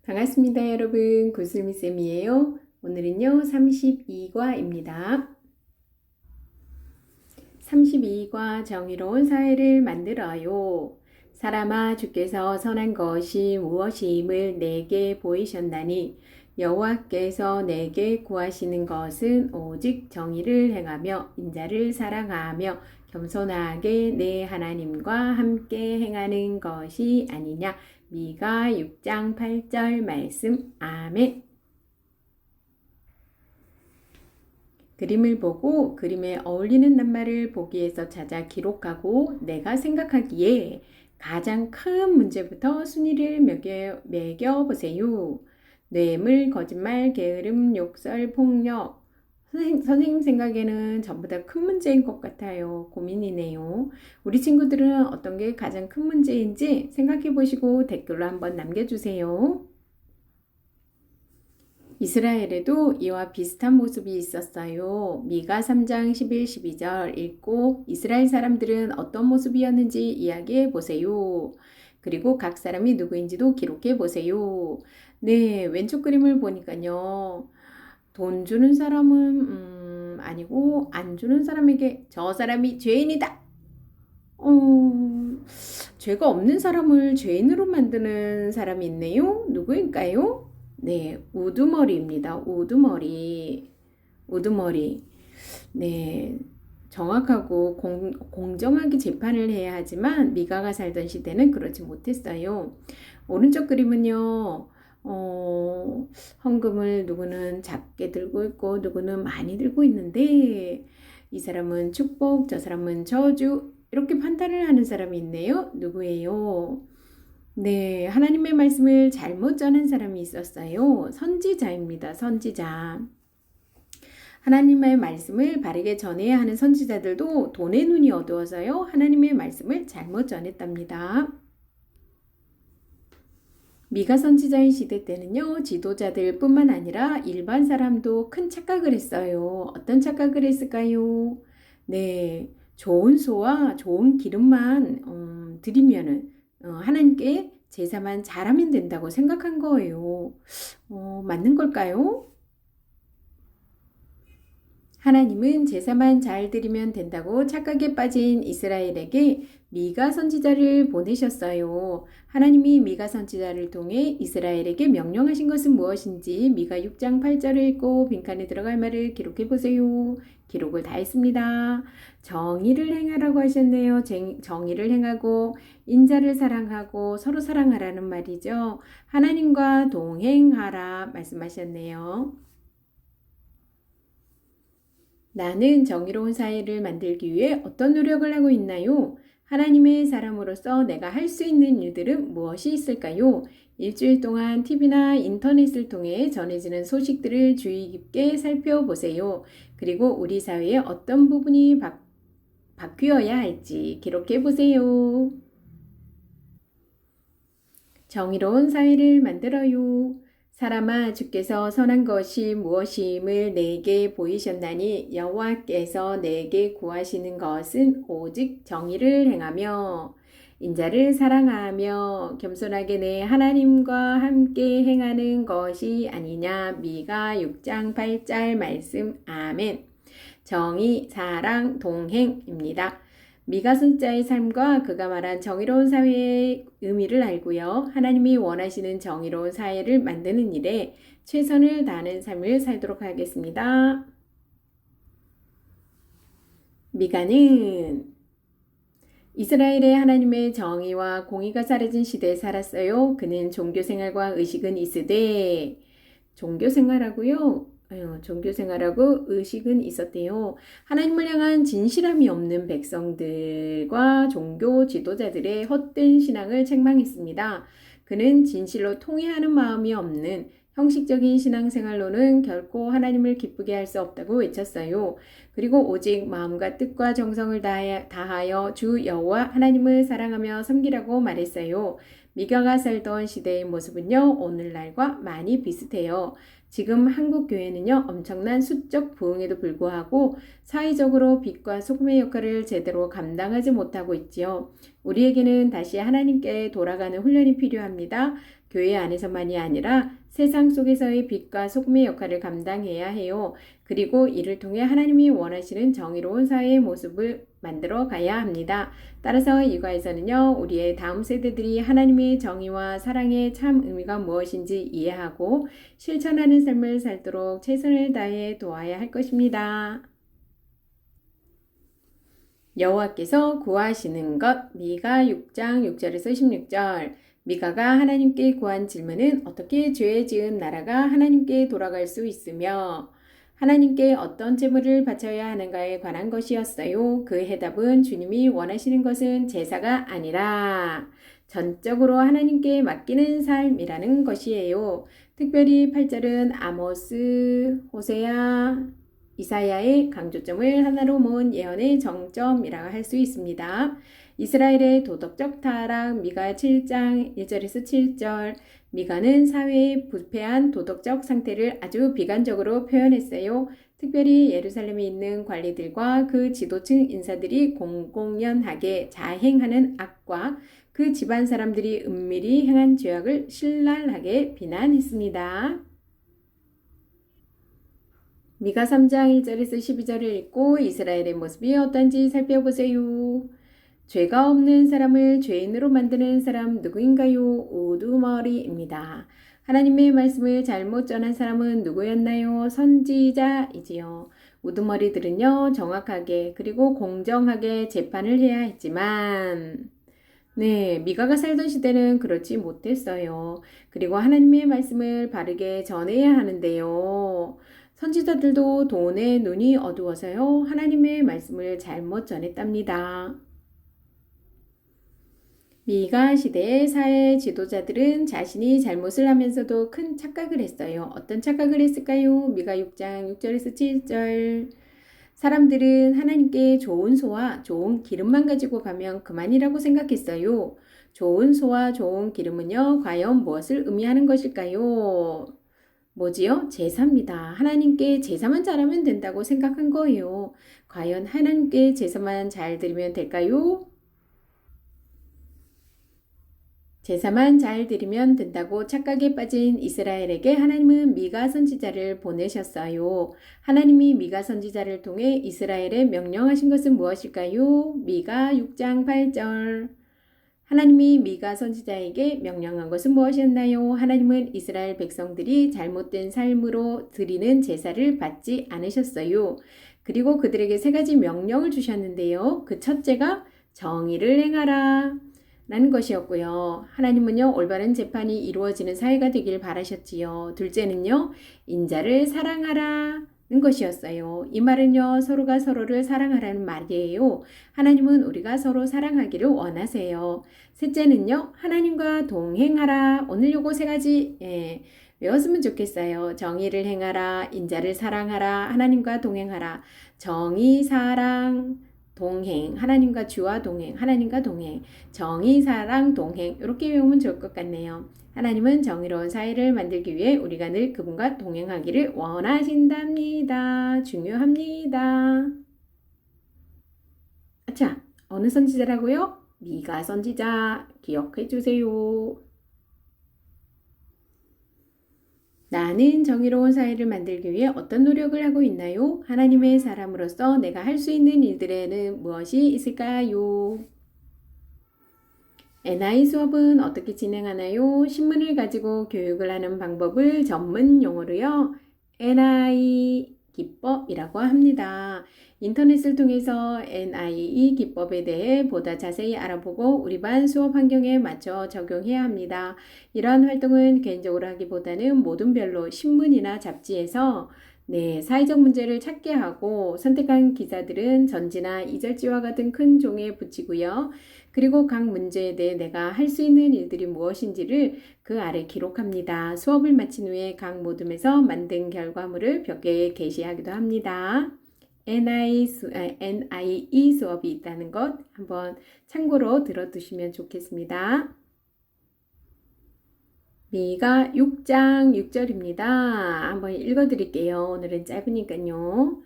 반갑습니다, 여러분. 구슬미쌤이에요. 오늘은요, 32과입니다. 32과 정의로운 사회를 만들어요. 사람아, 주께서 선한 것이 무엇임을 내게 보이셨나니 여호와께서 내게 구하시는 것은 오직 정의를 행하며 인자를 사랑하며 겸손하게 내 하나님과 함께 행하는 것이 아니냐. 미가 6장 8절 말씀. 아멘. 그림을 보고 그림에 어울리는 낱말을 보기에서 찾아 기록하고 내가 생각하기에 가장 큰 문제부터 순위를 매겨보세요. 뇌물, 거짓말, 게으름, 욕설, 폭력. 선생님 생각에는 전부 다 큰 문제인 것 같아요. 고민이네요. 우리 친구들은 어떤 게 가장 큰 문제인지 생각해 보시고 댓글로 한번 남겨주세요. 이스라엘에도 이와 비슷한 모습이 있었어요. 미가 3장 11, 12절 읽고 이스라엘 사람들은 어떤 모습이었는지 이야기해 보세요. 그리고 각 사람이 누구인지도 기록해 보세요. 네, 왼쪽 그림을 보니까요. 돈 주는 사람은 아니고 안 주는 사람에게 저 사람이 죄인이다. 죄가 없는 사람을 죄인으로 만드는 사람이 있네요. 누구일까요? 네, 우두머리입니다. 우두머리. 네, 정확하고 공정하게 재판을 해야 하지만 미가가 살던 시대는 그렇지 못했어요. 오른쪽 그림은요. 헌금을 누구는 작게 들고 있고 누구는 많이 들고 있는데 이 사람은 축복, 저 사람은 저주 이렇게 판단을 하는 사람이 있네요. 누구예요? 네, 하나님의 말씀을 잘못 전한 사람이 있었어요. 선지자입니다. 선지자. 하나님의 말씀을 바르게 전해야 하는 선지자들도 돈의 눈이 어두워서요. 하나님의 말씀을 잘못 전했답니다. 미가 선지자의 시대 때는요. 지도자들 뿐만 아니라 일반 사람도 큰 착각을 했어요. 어떤 착각을 했을까요? 네, 좋은 소와 좋은 기름만 드리면은 하나님께 제사만 잘하면 된다고 생각한 거예요. 맞는 걸까요? 하나님은 제사만 잘 드리면 된다고 착각에 빠진 이스라엘에게 미가 선지자를 보내셨어요. 하나님이 미가 선지자를 통해 이스라엘에게 명령하신 것은 무엇인지 미가 6장 8절을 읽고 빈칸에 들어갈 말을 기록해 보세요. 기록을 다 했습니다. 정의를 행하라고 하셨네요. 정의를 행하고 인자를 사랑하고 서로 사랑하라는 말이죠. 하나님과 동행하라 말씀하셨네요. 나는 정의로운 사회를 만들기 위해 어떤 노력을 하고 있나요? 하나님의 사람으로서 내가 할 수 있는 일들은 무엇이 있을까요? 일주일 동안 TV나 인터넷을 통해 전해지는 소식들을 주의 깊게 살펴보세요. 그리고 우리 사회의 어떤 부분이 바뀌어야 할지 기록해 보세요. 정의로운 사회를 만들어요. 사람아, 주께서 선한 것이 무엇임을 내게 보이셨나니 여호와께서 내게 구하시는 것은 오직 정의를 행하며 인자를 사랑하며 겸손하게 내 하나님과 함께 행하는 것이 아니냐. 미가 6장 8절 말씀. 아멘. 정의, 사랑, 동행입니다. 미가 선자의 삶과 그가 말한 정의로운 사회의 의미를 알고요. 하나님이 원하시는 정의로운 사회를 만드는 일에 최선을 다하는 삶을 살도록 하겠습니다. 미가는 이스라엘의 하나님의 정의와 공의가 사라진 시대에 살았어요. 그는 종교생활과 의식은 있으되 종교생활하고 의식은 있었대요. 하나님을 향한 진실함이 없는 백성들과 종교 지도자들의 헛된 신앙을 책망했습니다. 그는 진실로 통회하는 마음이 없는 형식적인 신앙생활로는 결코 하나님을 기쁘게 할 수 없다고 외쳤어요. 그리고 오직 마음과 뜻과 정성을 다하여 주 여호와 하나님을 사랑하며 섬기라고 말했어요. 미가가 살던 시대의 모습은요, 오늘날과 많이 비슷해요. 지금 한국 교회는요, 엄청난 수적 부흥에도 불구하고 사회적으로 빛과 소금의 역할을 제대로 감당하지 못하고 있지요. 우리에게는 다시 하나님께 돌아가는 훈련이 필요합니다. 교회 안에서만이 아니라 세상 속에서의 빛과 소금의 역할을 감당해야 해요. 그리고 이를 통해 하나님이 원하시는 정의로운 사회의 모습을 만들어 가야 합니다. 따라서 이과에서는요, 우리의 다음 세대들이 하나님의 정의와 사랑의 참 의미가 무엇인지 이해하고 실천하는 삶을 살도록 최선을 다해 도와야 할 것입니다. 여호와께서 구하시는 것, 미가 6장 6절에서 16절. 미가가 하나님께 구한 질문은 어떻게 죄 지은 나라가 하나님께 돌아갈 수 있으며 하나님께 어떤 제물을 바쳐야 하는가에 관한 것이었어요. 그 해답은 주님이 원하시는 것은 제사가 아니라 전적으로 하나님께 맡기는 삶이라는 것이에요. 특별히 8절은 아모스, 호세아, 이사야의 강조점을 하나로 모은 예언의 정점이라고 할 수 있습니다. 이스라엘의 도덕적 타락, 미가 7장 1절에서 7절. 미가는 사회의 부패한 도덕적 상태를 아주 비관적으로 표현했어요. 특별히 예루살렘에 있는 관리들과 그 지도층 인사들이 공공연하게 자행하는 악과 그 집안 사람들이 은밀히 행한 죄악을 신랄하게 비난했습니다. 미가 3장 1절에서 12절을 읽고 이스라엘의 모습이 어떤지 살펴보세요. 죄가 없는 사람을 죄인으로 만드는 사람 누구인가요? 우두머리입니다. 하나님의 말씀을 잘못 전한 사람은 누구였나요? 선지자이지요. 우두머리들은요, 정확하게 그리고 공정하게 재판을 해야 했지만 미가가 살던 시대는 그렇지 못했어요. 그리고 하나님의 말씀을 바르게 전해야 하는데요. 선지자들도 돈의 눈이 어두워서요. 하나님의 말씀을 잘못 전했답니다. 미가 시대의 사회 지도자들은 자신이 잘못을 하면서도 큰 착각을 했어요. 어떤 착각을 했을까요? 미가 6장 6절에서 7절. 사람들은 하나님께 좋은 소와 좋은 기름만 가지고 가면 그만이라고 생각했어요. 좋은 소와 좋은 기름은요, 과연 무엇을 의미하는 것일까요? 뭐지요? 제사입니다. 하나님께 제사만 잘하면 된다고 생각한 거예요. 과연 하나님께 제사만 잘 드리면 될까요? 제사만 잘 드리면 된다고 착각에 빠진 이스라엘에게 하나님은 미가 선지자를 보내셨어요. 하나님이 미가 선지자를 통해 이스라엘에 명령하신 것은 무엇일까요? 미가 6장 8절. 하나님이 미가 선지자에게 명령한 것은 무엇이었나요? 하나님은 이스라엘 백성들이 잘못된 삶으로 드리는 제사를 받지 않으셨어요. 그리고 그들에게 세 가지 명령을 주셨는데요. 그 첫째가 정의를 행하라 라는 것이었고요. 하나님은요, 올바른 재판이 이루어지는 사회가 되길 바라셨지요. 둘째는요, 인자를 사랑하라 는 것이었어요. 이 말은요, 서로가 서로를 사랑하라는 말이에요. 하나님은 우리가 서로 사랑하기를 원하세요. 셋째는요, 하나님과 동행하라. 오늘 요거 세 가지 외웠으면 좋겠어요. 정의를 행하라, 인자를 사랑하라, 하나님과 동행하라. 정의, 사랑, 동행, 하나님과 주와 동행, 하나님과 동행, 정의, 사랑, 동행 이렇게 외우면 좋을 것 같네요. 하나님은 정의로운 사회를 만들기 위해 우리가 늘 그분과 동행하기를 원하신답니다. 중요합니다. 자, 어느 선지자라고요? 미가 선지자 기억해 주세요. 나는 정의로운 사회를 만들기 위해 어떤 노력을 하고 있나요? 하나님의 사람으로서 내가 할 수 있는 일들에는 무엇이 있을까요? NI 수업은 어떻게 진행하나요? 신문을 가지고 교육을 하는 방법을 전문 용어로요. NI 기법이라고 합니다. 인터넷을 통해서 NIE 기법에 대해 보다 자세히 알아보고 우리 반 수업 환경에 맞춰 적용해야 합니다. 이러한 활동은 개인적으로 하기보다는 모든 별로 신문이나 잡지에서 사회적 문제를 찾게 하고 선택한 기사들은 전지나 이절지와 같은 큰 종이에 붙이고요. 그리고 각 문제에 대해 내가 할 수 있는 일들이 무엇인지를 그 아래 기록합니다. 수업을 마친 후에 각 모둠에서 만든 결과물을 벽에 게시하기도 합니다. NIE 수업이 있다는 것 한번 참고로 들어두시면 좋겠습니다. 미가 6장 6절입니다. 한번 읽어드릴게요. 오늘은 짧으니까요.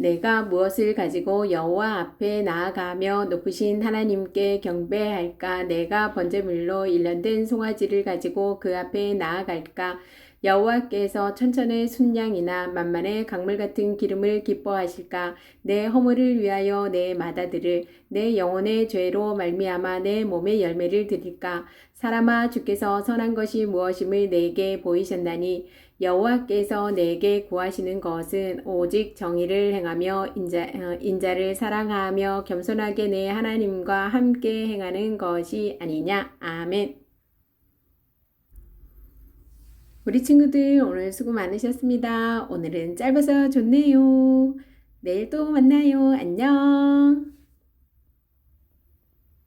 내가 무엇을 가지고 여호와 앞에 나아가며 높으신 하나님께 경배할까? 내가 번제물로 일련된 송아지를 가지고 그 앞에 나아갈까? 여호와께서 천천의 순양이나 만만의 강물 같은 기름을 기뻐하실까? 내 허물을 위하여 내 마다들을 내 영혼의 죄로 말미암아 내 몸의 열매를 드릴까? 사람아 주께서 선한 것이 무엇임을 내게 보이셨나니 여호와께서 내게 구하시는 것은 오직 정의를 행하며 인자를 사랑하며 겸손하게 내 하나님과 함께 행하는 것이 아니냐. 아멘. 우리 친구들 오늘 수고 많으셨습니다. 오늘은 짧아서 좋네요. 내일 또 만나요. 안녕.